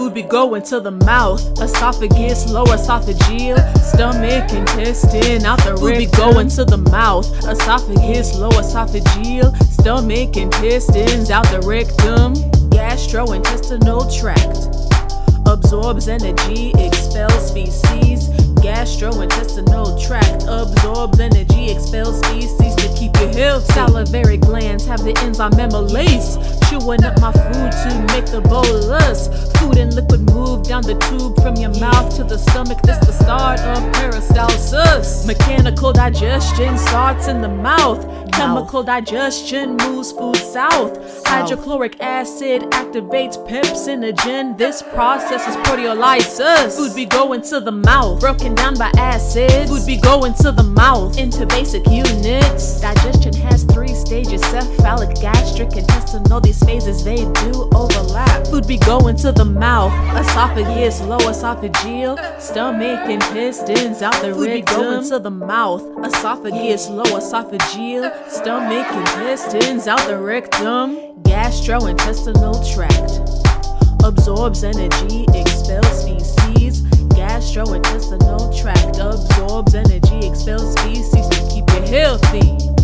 Food be going to the mouth, esophagus, lower esophageal, stomach, intestine, out the rectum. Food be going to the mouth, esophagus, lower esophageal, stomach, intestines, out the rectum. Gastrointestinal tract absorbs energy, expels feces. Gastrointestinal tract absorbs energy, expels feces to keep you healthy. Salivary glands have the enzyme amylase, chewing up my food to make the bolus. Food and liquid move down the tube from your mouth to the stomach. This the start of peristalsis. Mechanical digestion starts in the mouth. Chemical digestion moves food south. Hydrochloric acid activates pepsinogen. This process is proteolysis. Food be going to the mouth, broken down by acids. Food be going to the mouth into basic units. Digestion has 3 stages: cephalic, gastric, intestinal. These phases, they do overlap. Food be going to the mouth, esophagus, lower esophageal, stomach, intestines, out the rectum. Food be going to the mouth, esophagus, lower esophageal, stomach, intestines, out the rectum. Gastrointestinal tract absorbs energy, expels feces. Gastrointestinal tract absorbs energy, expels feces to keep you healthy.